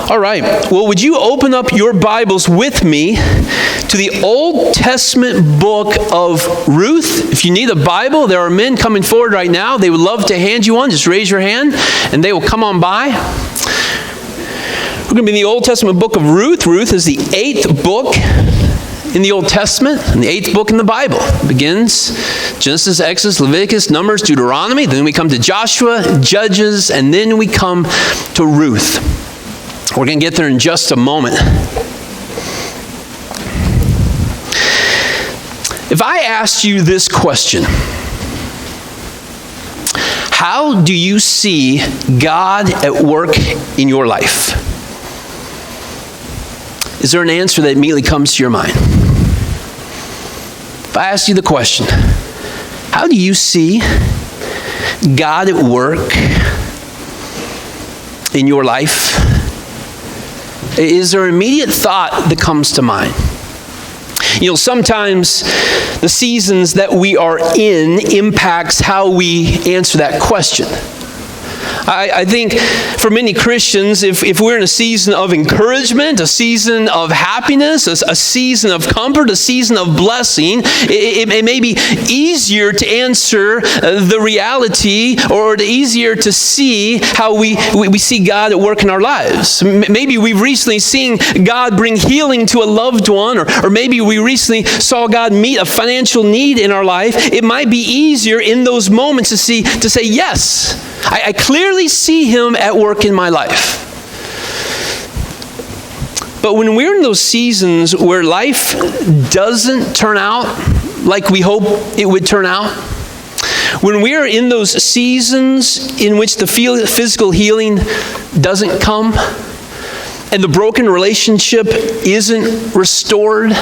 All right. Well, would you open up your Bibles with me to the Old Testament book of Ruth? If you need a Bible, there are men coming forward right now. They would love to hand you one. Just raise your hand, and they will come on by. We're going to be in the Old Testament book of Ruth. Ruth is the 8th book in the Old Testament, and the 8th book in the Bible. It begins Genesis, Exodus, Leviticus, Numbers, Deuteronomy. Then we come to Joshua, Judges, and then we come to Ruth. We're going to get there in just a moment. If I asked you this question, how do you see God at work in your life? Is there an answer that immediately comes to your mind? If I ask you the question, how do you see God at work in your life? Is there an immediate thought that comes to mind? You know, sometimes the seasons that we are in impacts how we answer that question. I think for many Christians, if we're in a season of encouragement, a season of happiness, a season of comfort, a season of blessing, it may be easier to answer the reality, or easier to see how we see God at work in our lives. Maybe we've recently seen God bring healing to a loved one, or maybe we recently saw God meet a financial need in our life. It might be easier in those moments to say, yes, I clearly see Him at work in my life. But when we're in those seasons where life doesn't turn out like we hope it would turn out, when we're in those seasons in which the physical healing doesn't come, and the broken relationship isn't restored,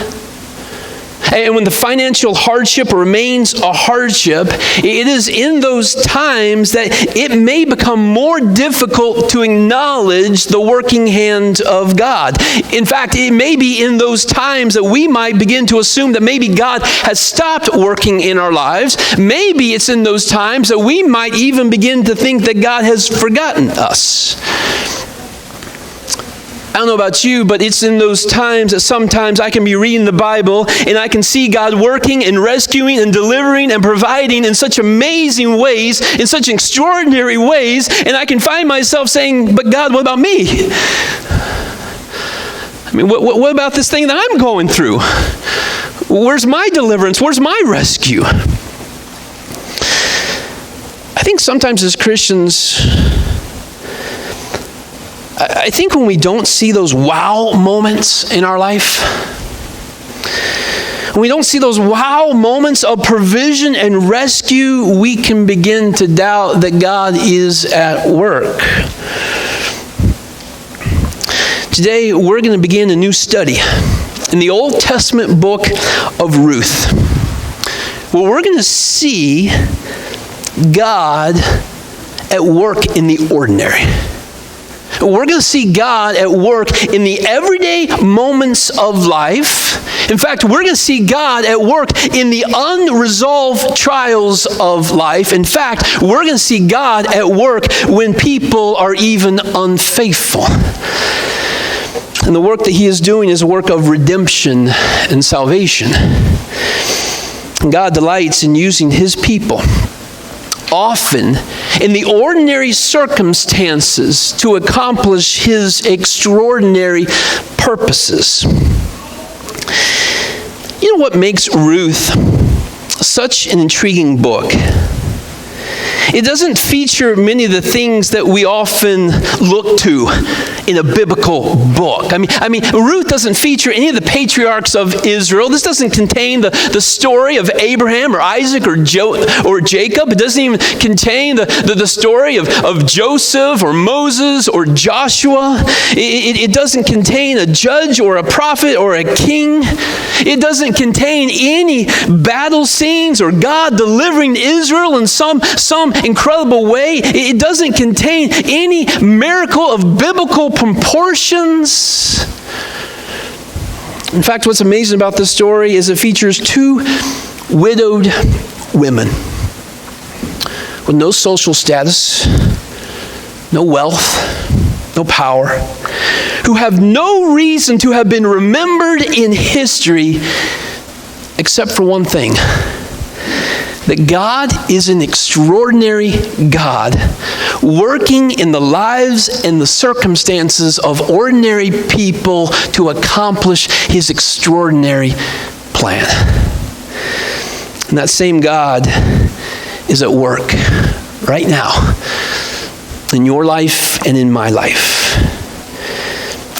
and when the financial hardship remains a hardship, it is in those times that it may become more difficult to acknowledge the working hand of God. In fact, it may be in those times that we might begin to assume that maybe God has stopped working in our lives. Maybe it's in those times that we might even begin to think that God has forgotten us. I don't know about you, but it's in those times that sometimes I can be reading the Bible and I can see God working and rescuing and delivering and providing in such amazing ways, in such extraordinary ways, and I can find myself saying, but God, what about me? I mean, what about this thing that I'm going through? Where's my deliverance? Where's my rescue? I think sometimes as Christians, I think when we don't see those wow moments in our life, when we don't see those wow moments of provision and rescue, we can begin to doubt that God is at work. Today, we're going to begin a new study in the Old Testament book of Ruth, where we're going to see God at work in the ordinary. We're going to see God at work in the everyday moments of life. In fact, we're going to see God at work in the unresolved trials of life. In fact, we're going to see God at work when people are even unfaithful. And the work that He is doing is a work of redemption and salvation. And God delights in using His people, often in the ordinary circumstances, to accomplish His extraordinary purposes. You know what makes Ruth such an intriguing book? It doesn't feature many of the things that we often look to in a biblical book. I mean, Ruth doesn't feature any of the patriarchs of Israel. This doesn't contain the story of Abraham or Isaac or Jacob. It doesn't even contain the story of Joseph or Moses or Joshua. It doesn't contain a judge or a prophet or a king. It doesn't contain any battle scenes or God delivering Israel in some incredible way. It doesn't contain any miracle of biblical proportions. In fact, what's amazing about this story is it features 2 widowed women with no social status, no wealth, no power. who have no reason to have been remembered in history except for one thing: that God is an extraordinary God, working in the lives and the circumstances of ordinary people to accomplish His extraordinary plan. And that same God is at work right now in your life and in my life.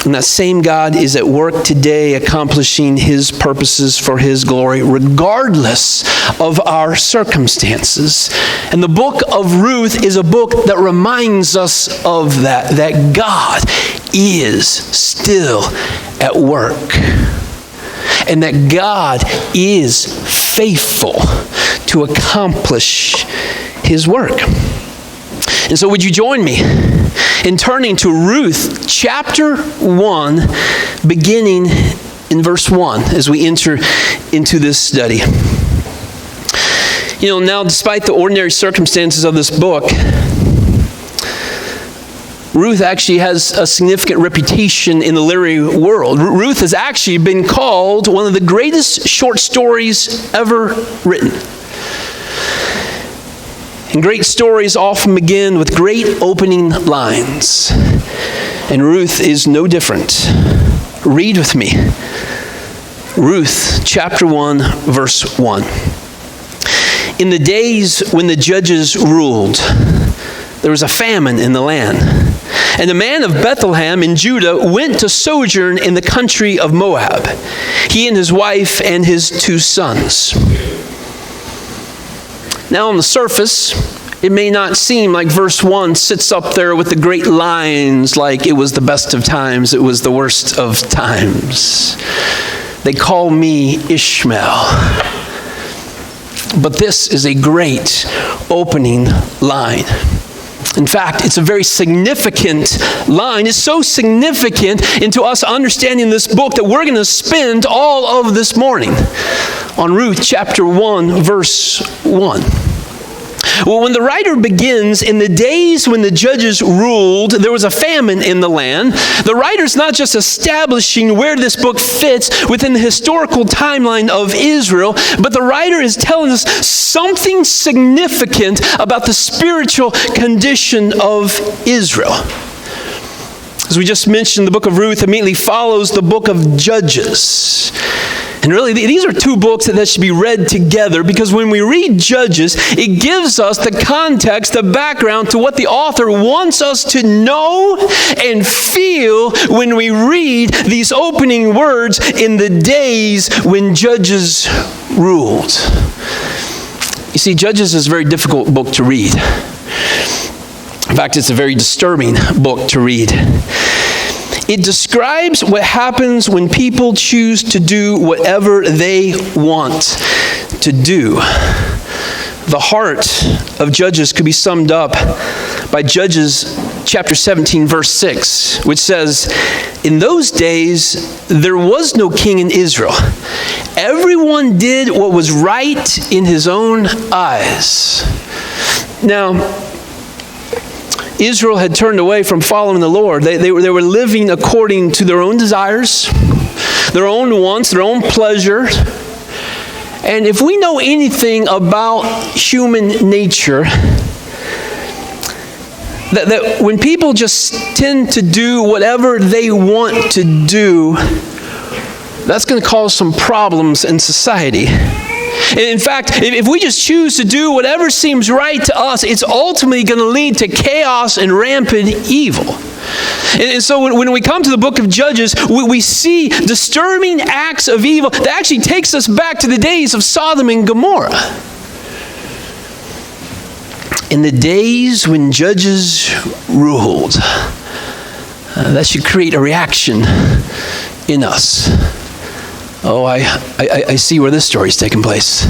And that same God is at work today accomplishing His purposes for His glory, regardless of our circumstances. And the book of Ruth is a book that reminds us of that God is still at work. And that God is faithful to accomplish His work. And so would you join me in turning to Ruth chapter 1, beginning in verse 1 as we enter into this study. You know, now despite the ordinary circumstances of this book, Ruth actually has a significant reputation in the literary world. Ruth has actually been called one of the greatest short stories ever written. And great stories often begin with great opening lines. And Ruth is no different. Read with me. Ruth chapter 1, verse 1. In the days when the judges ruled, there was a famine in the land. And a man of Bethlehem in Judah went to sojourn in the country of Moab, he and his wife and his 2 sons. Now on the surface, it may not seem like verse 1 sits up there with the great lines like it was the best of times, it was the worst of times. They call me Ishmael. But this is a great opening line. In fact, it's a very significant line. It's so significant into us understanding this book that we're going to spend all of this morning on Ruth chapter 1, verse 1. Well, when the writer begins, in the days when the judges ruled, there was a famine in the land. The writer's not just establishing where this book fits within the historical timeline of Israel, but the writer is telling us something significant about the spiritual condition of Israel. As we just mentioned, the book of Ruth immediately follows the book of Judges. And really, these are 2 books that should be read together, because when we read Judges, it gives us the context, the background to what the author wants us to know and feel when we read these opening words, in the days when Judges ruled. You see, Judges is a very difficult book to read. In fact, it's a very disturbing book to read. It describes what happens when people choose to do whatever they want to do. The heart of Judges could be summed up by Judges chapter 17, verse 6, which says, "In those days there was no king in Israel. Everyone did what was right in his own eyes." Now, Israel had turned away from following the Lord. They were living according to their own desires, their own wants, their own pleasure. And if we know anything about human nature, that when people just tend to do whatever they want to do, that's going to cause some problems in society. In fact, if we just choose to do whatever seems right to us, it's ultimately going to lead to chaos and rampant evil. And so when we come to the book of Judges, we see disturbing acts of evil that actually takes us back to the days of Sodom and Gomorrah. In the days when Judges ruled, that should create a reaction in us. Oh, I see where this story is taking place.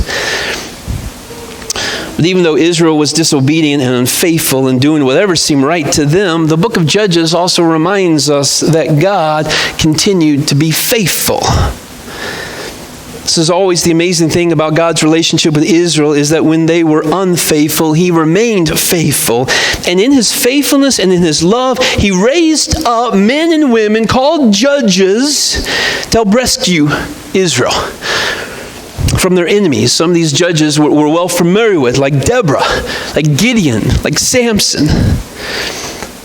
But even though Israel was disobedient and unfaithful in doing whatever seemed right to them, the book of Judges also reminds us that God continued to be faithful. This is always the amazing thing about God's relationship with Israel, is that when they were unfaithful, he remained faithful. And in his faithfulness and in his love, he raised up men and women called judges to help rescue Israel from their enemies. Some of these judges we're well familiar with, like Deborah, like Gideon, like Samson.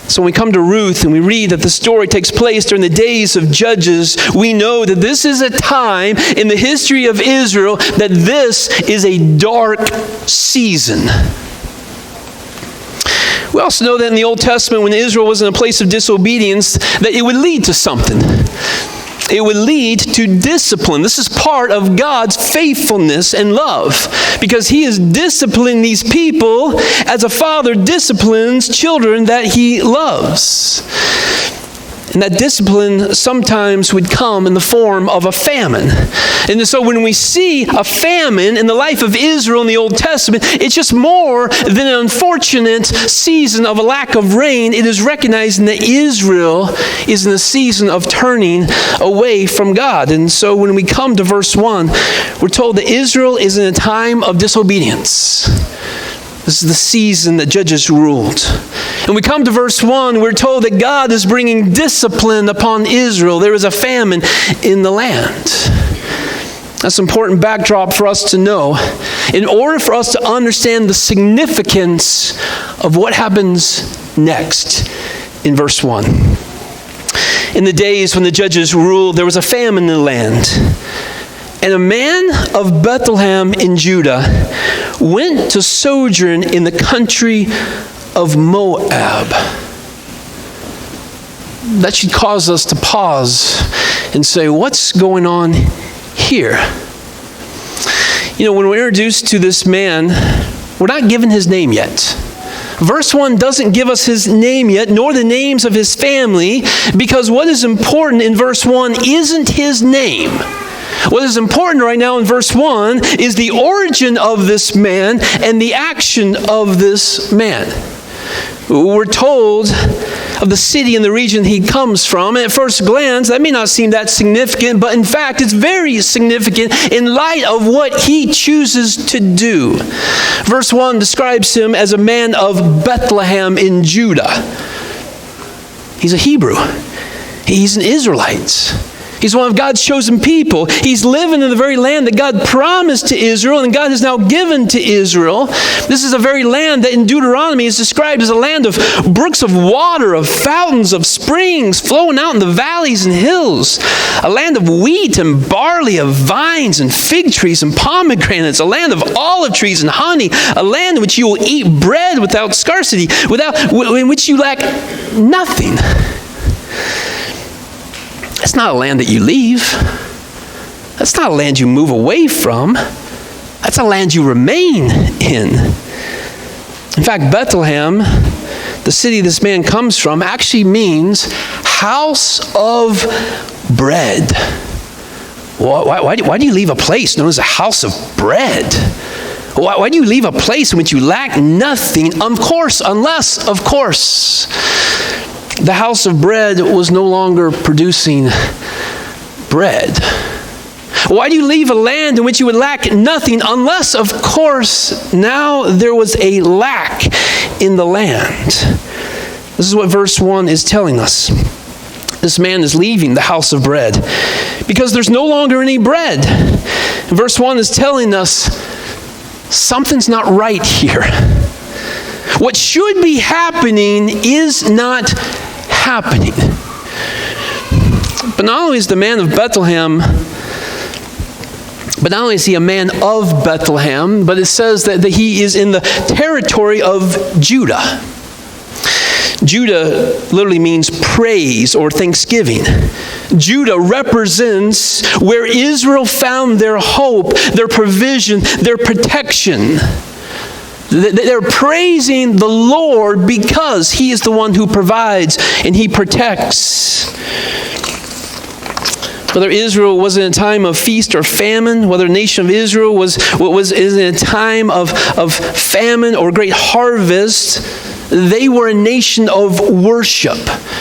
So when we come to Ruth and we read that the story takes place during the days of Judges, we know that this is a time in the history of Israel that this is a dark season. We also know that in the Old Testament, when Israel was in a place of disobedience, that it would lead to something. It would lead to discipline. This is part of God's faithfulness and love, because he is disciplining these people as a father disciplines children that he loves. And that discipline sometimes would come in the form of a famine. And so when we see a famine in the life of Israel in the Old Testament, it's just more than an unfortunate season of a lack of rain. It is recognizing that Israel is in a season of turning away from God. And so when we come to verse 1, we're told that Israel is in a time of disobedience. This is the season that Judges ruled. And we come to verse 1, we're told that God is bringing discipline upon Israel. There is a famine in the land. That's an important backdrop for us to know, in order for us to understand the significance of what happens next in verse 1. In the days when the Judges ruled, there was a famine in the land. And a man of Bethlehem in Judah went to sojourn in the country of Moab. That should cause us to pause and say, what's going on here? You know, when we're introduced to this man, we're not given his name yet. Verse 1 doesn't give us his name yet, nor the names of his family, because what is important in verse 1 isn't his name. What is important right now in verse 1 is the origin of this man and the action of this man. We're told of the city and the region he comes from. And at first glance, that may not seem that significant, but in fact, it's very significant in light of what he chooses to do. Verse 1 describes him as a man of Bethlehem in Judah. He's a Hebrew. He's an Israelite. He's one of God's chosen people. He's living in the very land that God promised to Israel and God has now given to Israel. This is a very land that in Deuteronomy is described as a land of brooks of water, of fountains, of springs flowing out in the valleys and hills. A land of wheat and barley, of vines and fig trees and pomegranates. A land of olive trees and honey. A land in which you will eat bread without scarcity, in which you lack nothing. That's not a land that you leave. That's not a land you move away from. That's a land you remain in. In fact, Bethlehem, the city this man comes from, actually means house of bread. Why do you leave a place known as a house of bread? Why do you leave a place in which you lack nothing? Unless, of course, the house of bread was no longer producing bread. Why do you leave a land in which you would lack nothing? Unless, of course, now there was a lack in the land. This is what verse 1 is telling us. This man is leaving the house of bread because there's no longer any bread. Verse 1 is telling us something's not right here. What should be happening is not happening. But not only is the man of Bethlehem, but not only is he a man of Bethlehem, but it says that he is in the territory of Judah. Judah literally means praise or thanksgiving. Judah represents where Israel found their hope, their provision, their protection. They're praising the Lord because he is the one who provides and he protects. Whether Israel was in a time of feast or famine, whether the nation of Israel was in a time of famine or great harvest, they were a nation of worship.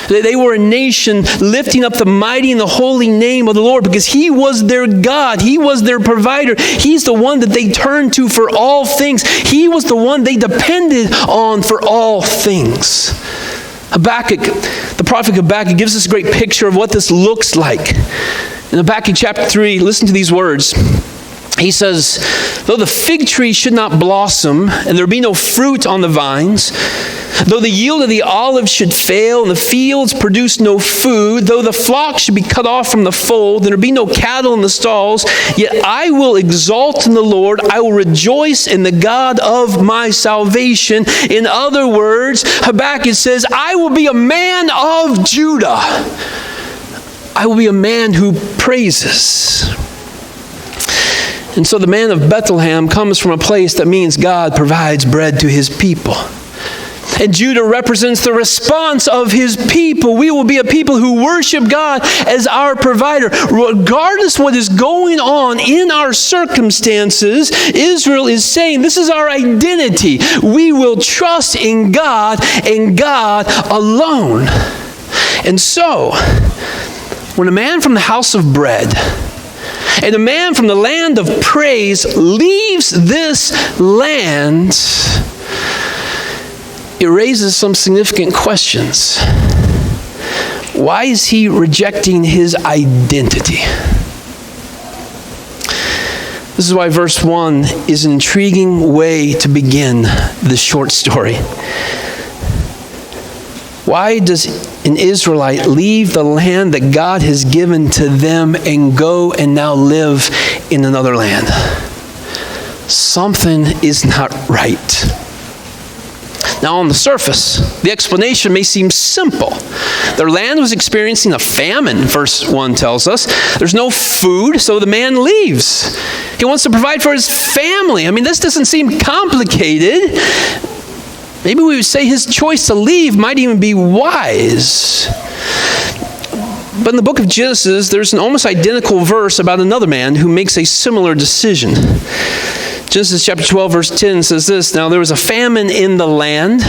They were a nation lifting up the mighty and the holy name of the Lord because He was their God. He was their provider. He's the one that they turned to for all things. He was the one they depended on for all things. Habakkuk, the prophet Habakkuk, gives us a great picture of what this looks like. In Habakkuk chapter 3, listen to these words. He says, though the fig tree should not blossom, and there be no fruit on the vines, though the yield of the olive should fail, and the fields produce no food, though the flock should be cut off from the fold, and there be no cattle in the stalls, yet I will exalt in the Lord, I will rejoice in the God of my salvation. In other words, Habakkuk says, I will be a man of Judah. I will be a man who praises. And so the man of Bethlehem comes from a place that means God provides bread to His people. And Judah represents the response of His people. We will be a people who worship God as our provider. Regardless of what is going on in our circumstances, Israel is saying this is our identity. We will trust in God and God alone. And so, when a man from the house of bread and a man from the land of praise leaves this land, it raises some significant questions. Why is he rejecting his identity? This is why verse 1 is an intriguing way to begin this short story. Why does an Israelite leave the land that God has given to them and go and now live in another land? Something is not right. Now, on the surface, the explanation may seem simple. Their land was experiencing a famine, verse 1 tells us. There's no food, so the man leaves. He wants to provide for his family. I mean, this doesn't seem complicated. Maybe we would say his choice to leave might even be wise. But in the book of Genesis, there's an almost identical verse about another man who makes a similar decision. Genesis chapter 12, verse 10 says this, now there was a famine in the land,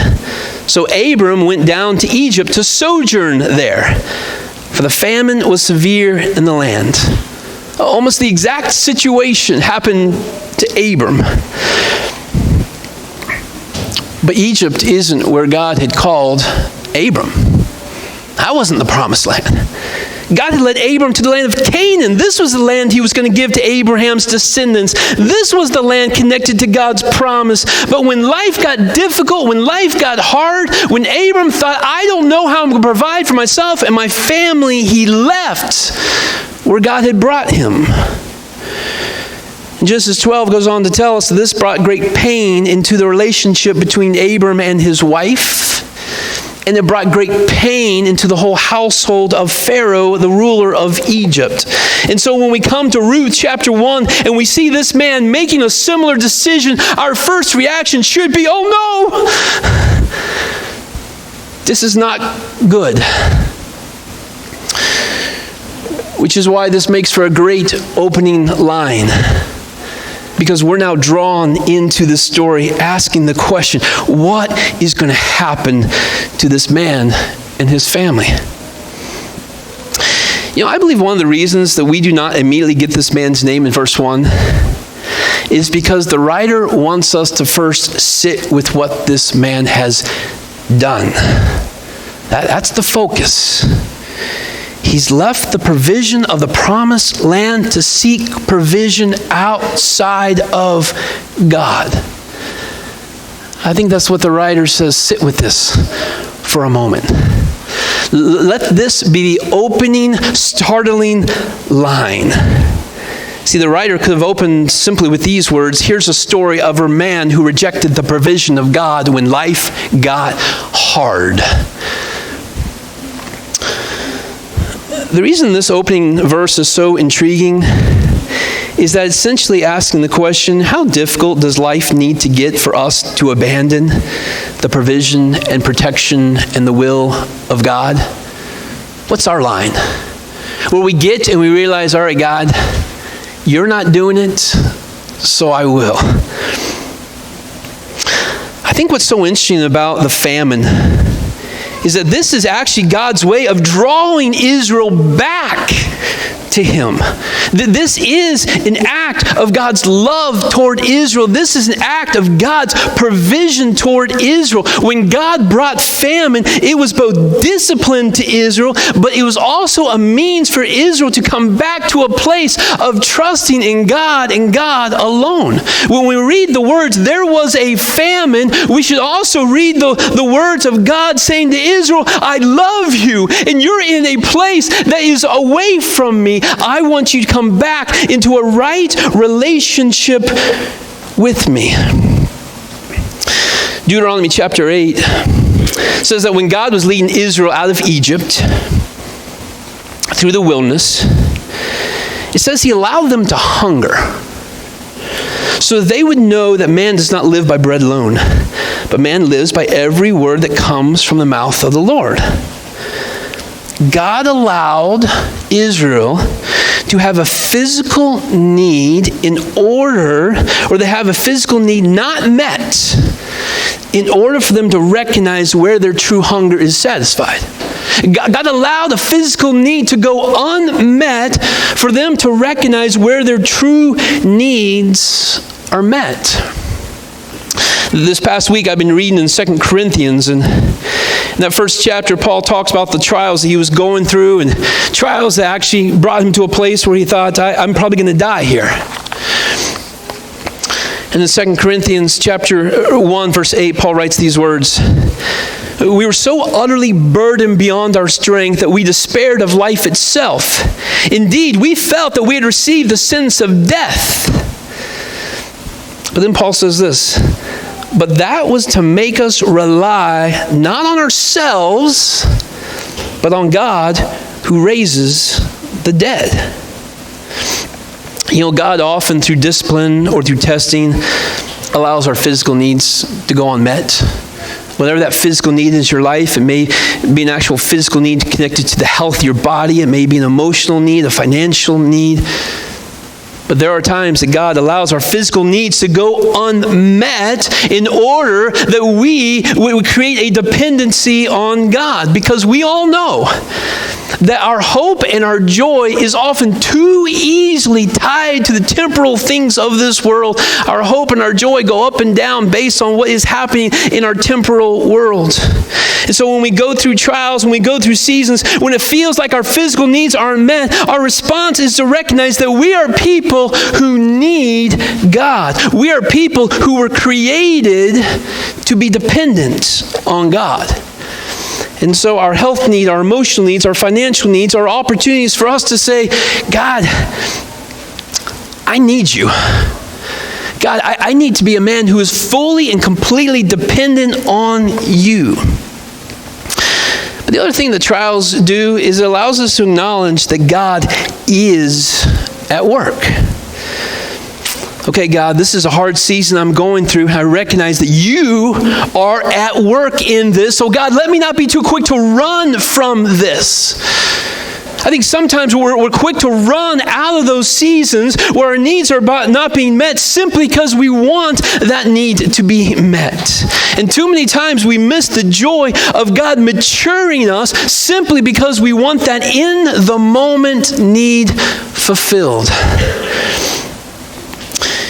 so Abram went down to Egypt to sojourn there, for the famine was severe in the land. Almost the exact situation happened to Abram. But Egypt isn't where God had called Abram. That wasn't the promised land. God had led Abram to the land of Canaan. This was the land He was going to give to Abraham's descendants. This was the land connected to God's promise. But when life got difficult, when life got hard, when Abram thought, I don't know how I'm going to provide for myself and my family, he left where God had brought him. Genesis 12 goes on to tell us that this brought great pain into the relationship between Abram and his wife. And it brought great pain into the whole household of Pharaoh, the ruler of Egypt. And so when we come to Ruth chapter 1 and we see this man making a similar decision, our first reaction should be, oh no, this is not good. Which is why this makes for a great opening line. Because we're now drawn into the story asking the question, what is going to happen to this man and his family? You know, I believe one of the reasons that we do not immediately get this man's name in verse 1 is because the writer wants us to first sit with what this man has done. That's the focus. He's left the provision of the promised land to seek provision outside of God. I think that's what the writer says. Sit with this for a moment. Let this be the opening, startling line. See, the writer could have opened simply with these words, here's a story of a man who rejected the provision of God when life got hard. The reason this opening verse is so intriguing is that it's essentially asking the question, how difficult does life need to get for us to abandon the provision and protection and the will of God? What's our line? Where we get and we realize, all right, God, you're not doing it, so I will. I think think what's so interesting about the famine is that this is actually God's way of drawing Israel back to Him. This is an act of God's love toward Israel. This is an act of God's provision toward Israel. When God brought famine, it was both discipline to Israel, but it was also a means for Israel to come back to a place of trusting in God and God alone. When we read the words, there was a famine, we should also read the words of God saying to Israel, I love you, and you're in a place that is away from me. I want you to come back into a right relationship with me. Deuteronomy chapter 8 says that when God was leading Israel out of Egypt through the wilderness, it says He allowed them to hunger so that they would know that man does not live by bread alone, but man lives by every word that comes from the mouth of the Lord. God allowed Israel to have a physical need in order, or they have a physical need not met, in order for them to recognize where their true hunger is satisfied. God allowed a physical need to go unmet for them to recognize where their true needs are met. This past week I've been reading in 2 Corinthians, and in that first chapter, Paul talks about the trials that he was going through, and trials that actually brought him to a place where he thought, I'm probably going to die here. And in 2 Corinthians chapter 1, verse 8, Paul writes these words, we were so utterly burdened beyond our strength that we despaired of life itself. Indeed, we felt that we had received the sentence of death. But then Paul says this, but that was to make us rely not on ourselves, but on God who raises the dead. You know, God often through discipline or through testing allows our physical needs to go unmet. Whatever that physical need is in your life, it may be an actual physical need connected to the health of your body. It may be an emotional need, a financial need. But there are times that God allows our physical needs to go unmet in order that we would create a dependency on God. Because we all know that our hope and our joy is often too easily tied to the temporal things of this world. Our hope and our joy go up and down based on what is happening in our temporal world. And so when we go through trials, when we go through seasons, when it feels like our physical needs aren't met, our response is to recognize that we are people who need God. We are people who were created to be dependent on God. And so our health need, our emotional needs, our financial needs are opportunities for us to say, God, I need you. God, I need to be a man who is fully and completely dependent on you. But the other thing that trials do is it allows us to acknowledge that God is at work. Okay, God, this is a hard season I'm going through. I recognize that you are at work in this. So God, let me not be too quick to run from this. I think sometimes we're quick to run out of those seasons where our needs are not being met simply because we want that need to be met. And too many times we miss the joy of God maturing us simply because we want that in the moment need fulfilled.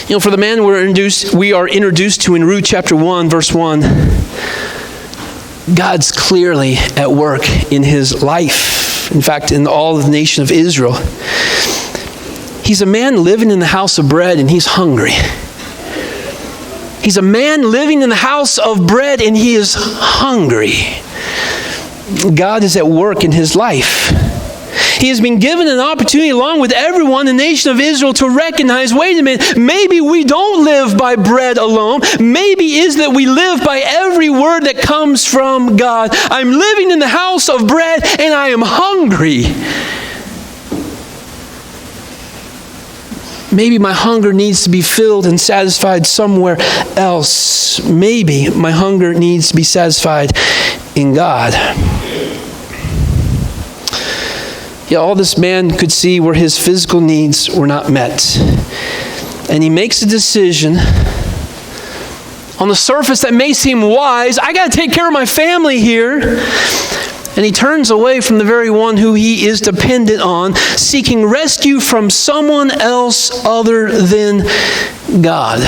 You know, for the man we are introduced to in Ruth chapter 1, verse 1, God's clearly at work in his life. In fact, in all of the nation of Israel. He's a man living in the house of bread and he's hungry. He's a man living in the house of bread and he is hungry. God is at work in his life. He has been given an opportunity along with everyone in the nation of Israel to recognize, wait a minute, maybe we don't live by bread alone. Maybe it is that we live by every word that comes from God. I'm living in the house of bread and I am hungry. Maybe my hunger needs to be filled and satisfied somewhere else. Maybe my hunger needs to be satisfied in God. Yeah, all this man could see were his physical needs were not met. And he makes a decision On the surface, that may seem wise. I got to take care of my family here. And he turns away from the very one who he is dependent on, seeking rescue from someone else other than God.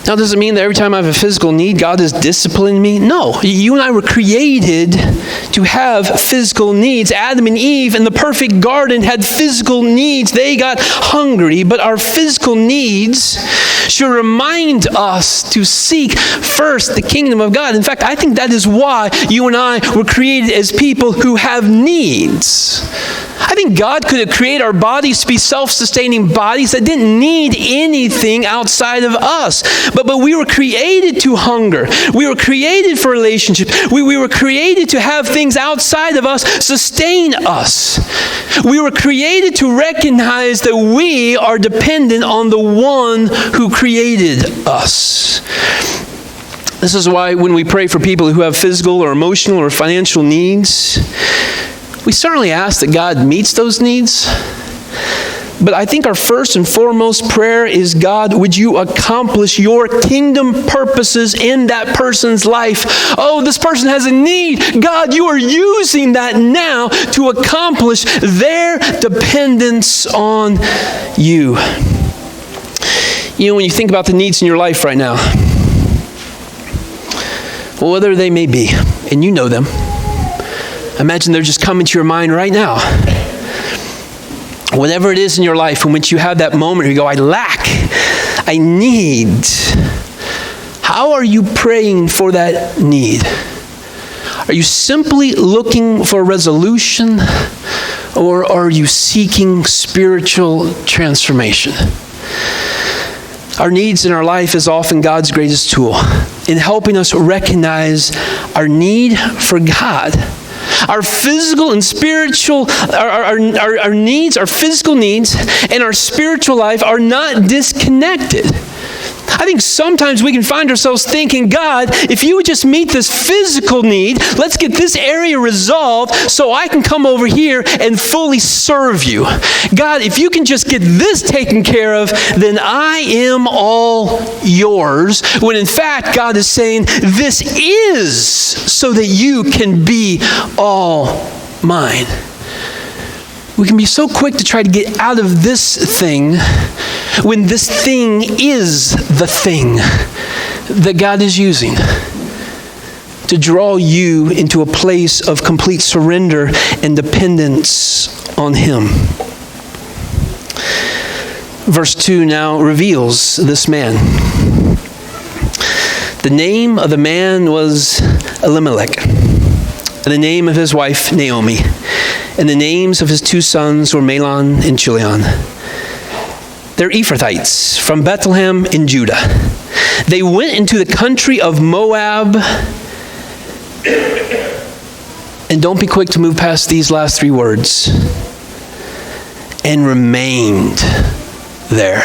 Now, does it mean that every time I have a physical need, God is disciplining me? No. You and I were created to have physical needs. Adam and Eve in the perfect garden had physical needs. They got hungry, but our physical needs should remind us to seek first the kingdom of God. In fact, I think that is why you and I were created as people who have needs. I think God could have created our bodies to be self-sustaining bodies that didn't need anything outside of us. But we were created to hunger. We were created for relationship. We were created to have things outside of us sustain us. We were created to recognize that we are dependent on the one who created us. This is why when we pray for people who have physical or emotional or financial needs, we certainly ask that God meets those needs. But I think our first and foremost prayer is, God, would you accomplish your kingdom purposes in that person's life? Oh, this person has a need. God, you are using that now to accomplish their dependence on you. You know, when you think about the needs in your life right now, whatever they may be, and you know them, imagine they're just coming to your mind right now. Whatever it is in your life in which you have that moment where you go, I lack, I need. How are you praying for that need? Are you simply looking for a resolution, or are you seeking spiritual transformation? Our needs in our life is often God's greatest tool in helping us recognize our need for God. Our physical and spiritual, our needs, our physical needs and our spiritual life are not disconnected. I think sometimes we can find ourselves thinking, God, if you would just meet this physical need, let's get this area resolved so I can come over here and fully serve you. God, if you can just get this taken care of, then I am all yours. When in fact, God is saying, this is so that you can be all mine. We can be so quick to try to get out of this thing when this thing is the thing that God is using to draw you into a place of complete surrender and dependence on Him. Verse 2 now reveals this man. The name of the man was Elimelech, and the name of his wife Naomi. And the names of his two sons were Mahlon and Chilion. They're Ephrathites from Bethlehem in Judah. They went into the country of Moab. And don't be quick to move past these last three words. And remained there.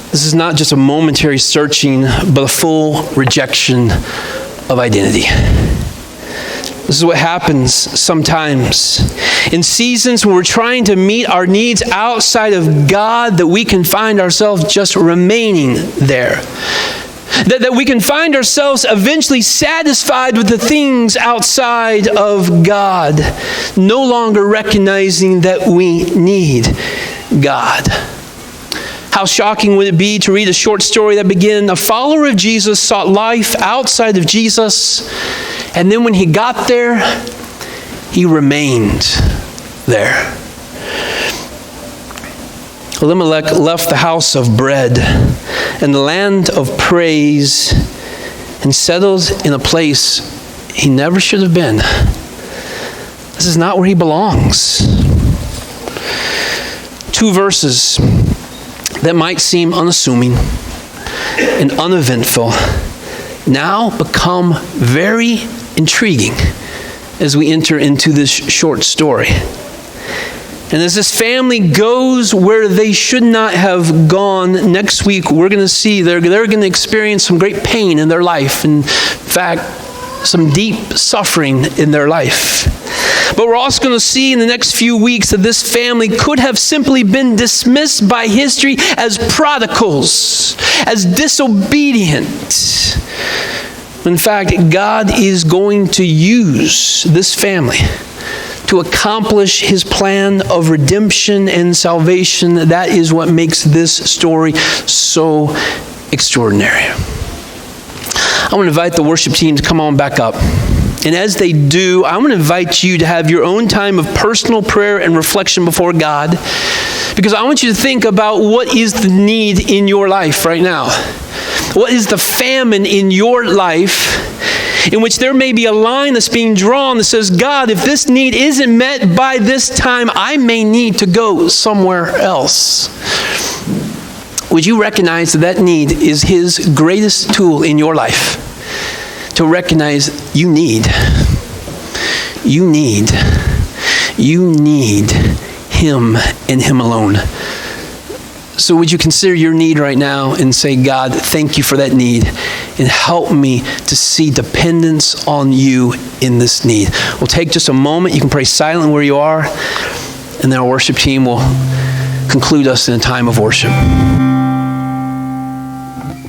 This is not just a momentary searching, but a full rejection of identity. This is what happens sometimes. In seasons when we're trying to meet our needs outside of God, that we can find ourselves just remaining there. That we can find ourselves eventually satisfied with the things outside of God, no longer recognizing that we need God. How shocking would it be to read a short story that began, a follower of Jesus sought life outside of Jesus, and then when he got there, he remained there. Elimelech left the house of bread and the land of praise and settled in a place he never should have been. This is not where he belongs. Two verses that might seem unassuming and uneventful now become very intriguing as we enter into this short story. And as this family goes where they should not have gone, next week we're going to see they're going to experience some great pain in their life. In fact, some deep suffering in their life. But we're also going to see in the next few weeks that this family could have simply been dismissed by history as prodigals, as disobedient. In fact, God is going to use this family to accomplish his plan of redemption and salvation. That is what makes this story so extraordinary. I want to invite the worship team to come on back up. And as they do, I want to invite you to have your own time of personal prayer and reflection before God, because I want you to think about what is the need in your life right now. What is the famine in your life in which there may be a line that's being drawn that says, God, if this need isn't met by this time, I may need to go somewhere else. Would you recognize that that need is his greatest tool in your life? To recognize you need him and him alone. So would you consider your need right now and say, God, thank you for that need, and help me to see dependence on you in this need. We'll take just a moment. You can pray silently where you are, and then our worship team will conclude us in a time of worship.